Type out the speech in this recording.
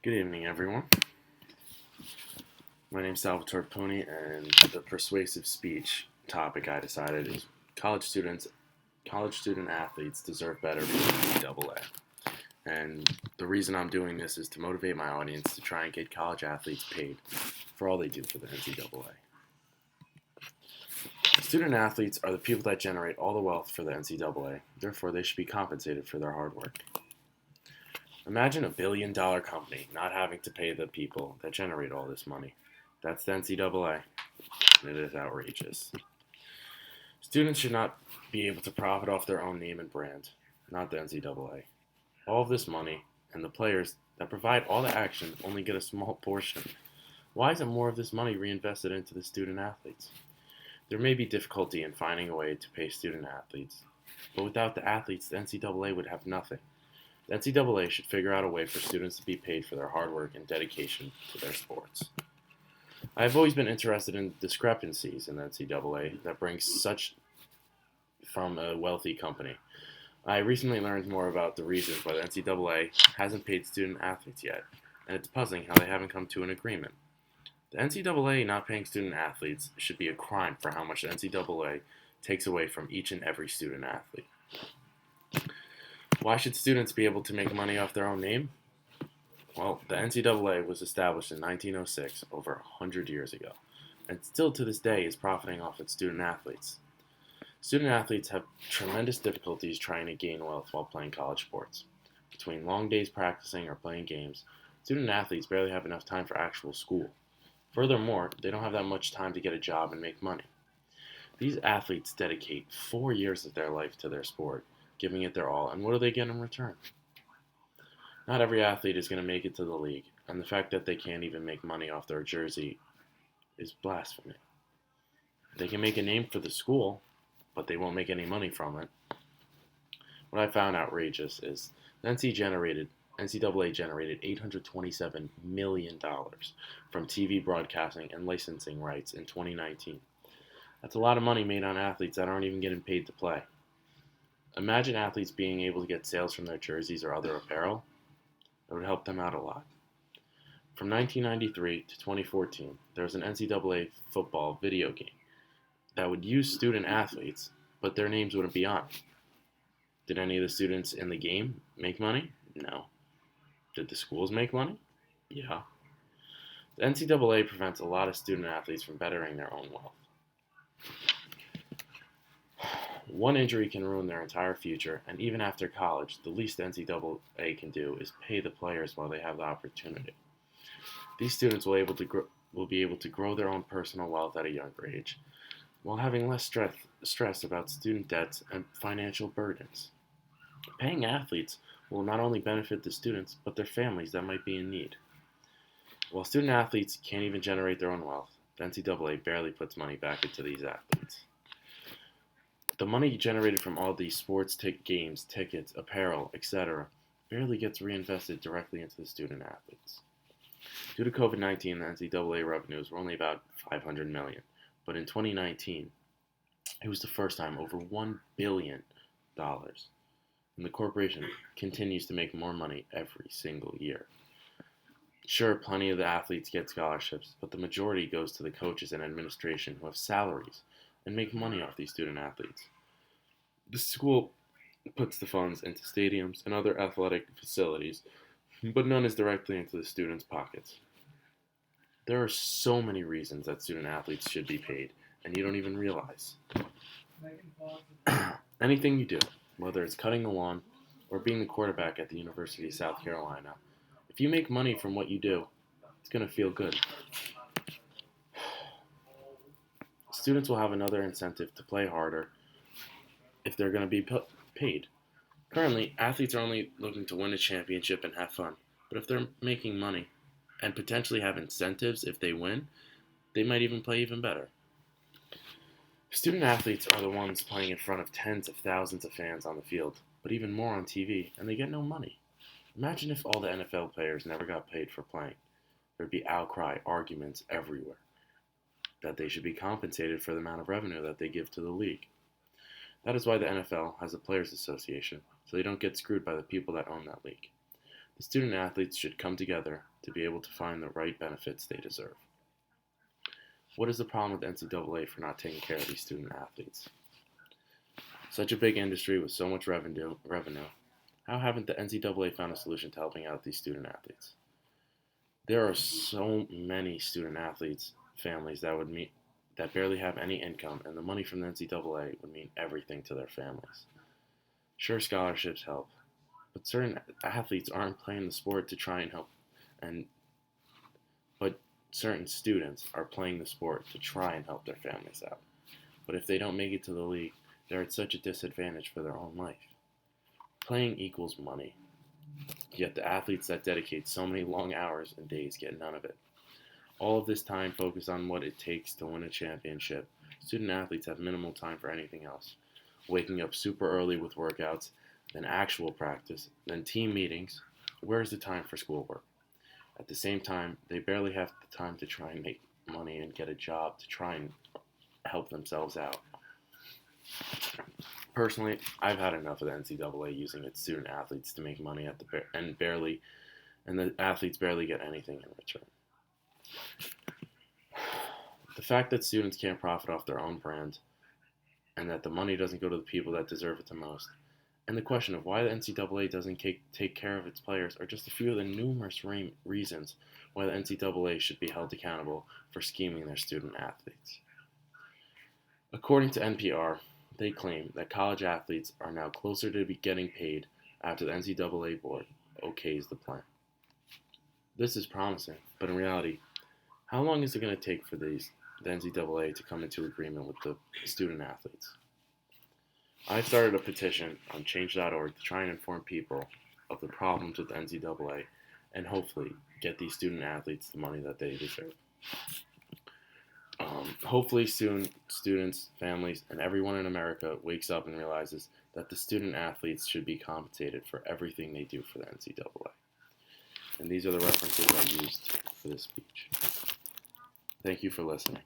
Good evening, everyone. My name is Salvatore Puni, and the persuasive speech topic I decided is college student athletes deserve better from the NCAA. And the reason I'm doing this is to motivate my audience to try and get college athletes paid for all they do for the NCAA. Student athletes are the people that generate all the wealth for the NCAA, therefore they should be compensated for their hard work. Imagine a billion-dollar company not having to pay the people that generate all this money. That's the NCAA. It is outrageous. Students should not be able to profit off their own name and brand, not the NCAA. All of this money and the players that provide all the action only get a small portion. Why isn't more of this money reinvested into the student athletes? There may be difficulty in finding a way to pay student athletes, but without the athletes, the NCAA would have nothing. The NCAA should figure out a way for students to be paid for their hard work and dedication to their sports. I have always been interested in discrepancies in the NCAA that brings such from a wealthy company. I recently learned more about the reasons why the NCAA hasn't paid student athletes yet, and it's puzzling how they haven't come to an agreement. The NCAA not paying student athletes should be a crime for how much the NCAA takes away from each and every student athlete. Why should students be able to make money off their own name? Well, the NCAA was established in 1906, over 100 years ago, and still to this day is profiting off its student athletes. Student athletes have tremendous difficulties trying to gain wealth while playing college sports. Between long days practicing or playing games, student athletes barely have enough time for actual school. Furthermore, they don't have that much time to get a job and make money. These athletes dedicate 4 years of their life to their sport, giving it their all, and what do they get in return? Not every athlete is going to make it to the league, and the fact that they can't even make money off their jersey is blasphemy. They can make a name for the school, but they won't make any money from it. What I found outrageous is the NCAA generated $827 million from TV broadcasting and licensing rights in 2019. That's a lot of money made on athletes that aren't even getting paid to play. Imagine athletes being able to get sales from their jerseys or other apparel. It would help them out a lot. From 1993 to 2014, there was an NCAA football video game that would use student athletes, but their names wouldn't be on it. Did any of the students in the game make money? No. Did the schools make money? Yeah. The NCAA prevents a lot of student athletes from bettering their own wealth. One injury can ruin their entire future, and even after college, the least the NCAA can do is pay the players while they have the opportunity. These students will be able to grow their own personal wealth at a younger age, while having less stress about student debts and financial burdens. Paying athletes will not only benefit the students, but their families that might be in need. While student athletes can't even generate their own wealth, the NCAA barely puts money back into these athletes. The money generated from all these sports games, tickets, apparel, etc. barely gets reinvested directly into the student athletes. Due to COVID-19, the NCAA revenues were only about $500 million, but in 2019, it was the first time over $1 billion, and the corporation continues to make more money every single year. Sure, plenty of the athletes get scholarships, but the majority goes to the coaches and administration who have salaries and make money off these student athletes. The school puts the funds into stadiums and other athletic facilities, but none is directly into the students' pockets. There are so many reasons that student athletes should be paid, and you don't even realize. Anything you do, whether it's cutting the lawn or being the quarterback at the University of South Carolina, if you make money from what you do, it's going to feel good. Students will have another incentive to play harder if they're going to be paid. Currently, athletes are only looking to win a championship and have fun, but if they're making money and potentially have incentives if they win, they might even play even better. Student athletes are the ones playing in front of tens of thousands of fans on the field, but even more on TV, and they get no money. Imagine if all the NFL players never got paid for playing. There'd be outcry, arguments everywhere that they should be compensated for the amount of revenue that they give to the league. That is why the NFL has a Players Association, so they don't get screwed by the people that own that league. The student athletes should come together to be able to find the right benefits they deserve. What is the problem with NCAA for not taking care of these student athletes? Such a big industry with so much revenue, how haven't the NCAA found a solution to helping out these student athletes? There are so many student athletes, families that barely have any income, and the money from the NCAA would mean everything to their families. Sure, scholarships help, but certain athletes aren't playing the sport to try and help, and but certain students are playing the sport to try and help their families out. But if they don't make it to the league, they're at such a disadvantage for their own life. Playing equals money, yet the athletes that dedicate so many long hours and days get none of it. All of this time focused on what it takes to win a championship. Student athletes have minimal time for anything else. Waking up super early with workouts, then actual practice, then team meetings. Where's the time for schoolwork? At the same time, they barely have the time to try and make money and get a job to try and help themselves out. Personally, I've had enough of the NCAA using its student athletes to make money and the athletes barely get anything in return. The fact that students can't profit off their own brand and that the money doesn't go to the people that deserve it the most, and the question of why the NCAA doesn't take care of its players are just a few of the numerous reasons why the NCAA should be held accountable for scheming their student athletes. According to NPR, they claim that college athletes are now closer to getting paid after the NCAA board okays the plan. This is promising, but in reality, how long is it going to take for the NCAA to come into agreement with the student athletes? I started a petition on change.org to try and inform people of the problems with the NCAA and hopefully get these student athletes the money that they deserve. Hopefully soon, students, families, and everyone in America wakes up and realizes that the student athletes should be compensated for everything they do for the NCAA. And these are the references I used for this speech. Thank you for listening.